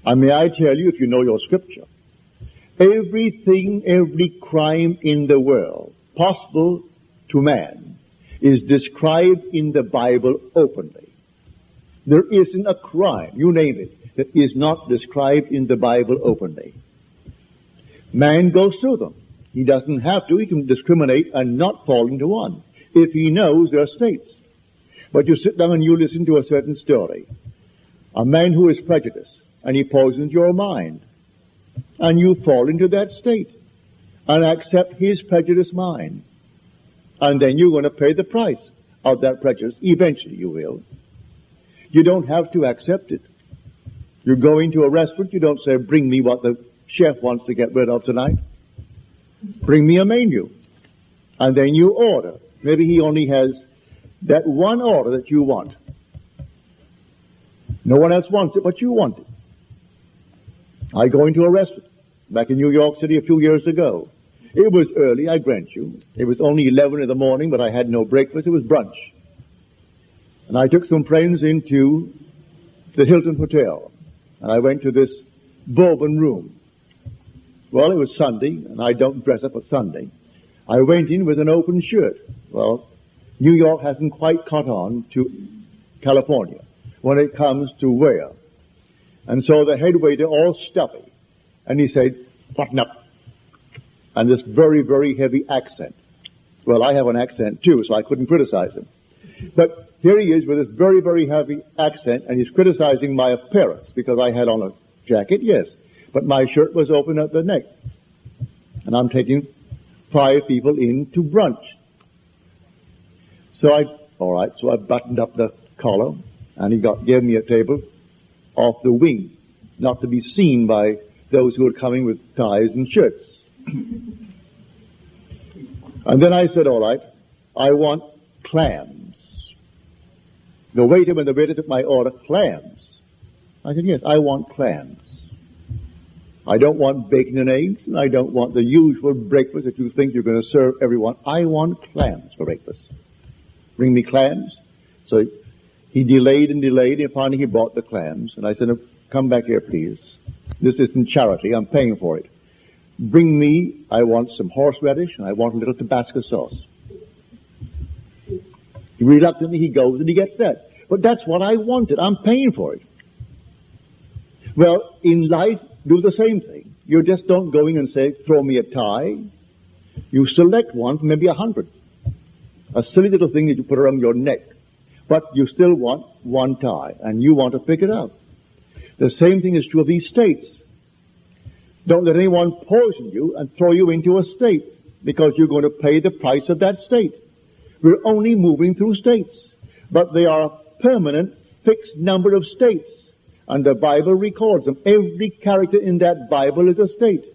And may I tell you, if you know your scripture, everything, every crime in the world possible to man is described in the Bible openly. There isn't a crime, you name it, that is not described in the Bible openly. Man goes through them. He doesn't have to. He can discriminate and not fall into one if he knows there are states. But you sit down and you listen to a certain story. A man who is prejudiced, and he poisons your mind. And you fall into that state and accept his prejudiced mind. And then you're going to pay the price of that prejudice. Eventually you will. You don't have to accept it. You go into a restaurant, you don't say, bring me what the chef wants to get rid of tonight. Bring me a menu. And then you order. Maybe he only has that one order that you want. No one else wants it, but you want it. I go into a restaurant back in New York City a few years ago. It was early, I grant you. It was only 11 in the morning, but I had no breakfast. It was brunch. And I took some friends into the Hilton Hotel. And I went to this Bourbon room. Well, it was Sunday, and I don't dress up at Sunday. I went in with an open shirt. Well, New York hasn't quite caught on to California when it comes to wear. And so the head waiter, all stuffy, and he said, button up. And this very, very heavy accent. Well, I have an accent too, so I couldn't criticize him. But here he is with this very, very heavy accent, and he's criticizing my appearance because I had on a jacket, yes, but my shirt was open at the neck. And I'm taking 5 people in to brunch. So I buttoned up the collar, and he gave me a table off the wing, not to be seen by those who were coming with ties and shirts. And then I said, all right, I want clams. When the waiter took my order, clams. I said, yes, I want clams. I don't want bacon and eggs, and I don't want the usual breakfast that you think you're going to serve everyone. I want clams for breakfast. Bring me clams. So he delayed and delayed, and finally he brought the clams. And I said, come back here, please. This isn't charity. I'm paying for it. Bring me, I want some horseradish, and I want a little Tabasco sauce. Reluctantly he goes and he gets that. But that's what I wanted. I'm paying for it. Well, in life, do the same thing. You just don't go in and say, throw me a tie. You select one from maybe 100. A silly little thing that you put around your neck. But you still want one tie, and you want to pick it up. The same thing is true of these states. Don't let anyone poison you and throw you into a state, because you're going to pay the price of that state. We're only moving through states, but they are a permanent, fixed number of states, and the Bible records them. Every character in that Bible is a state.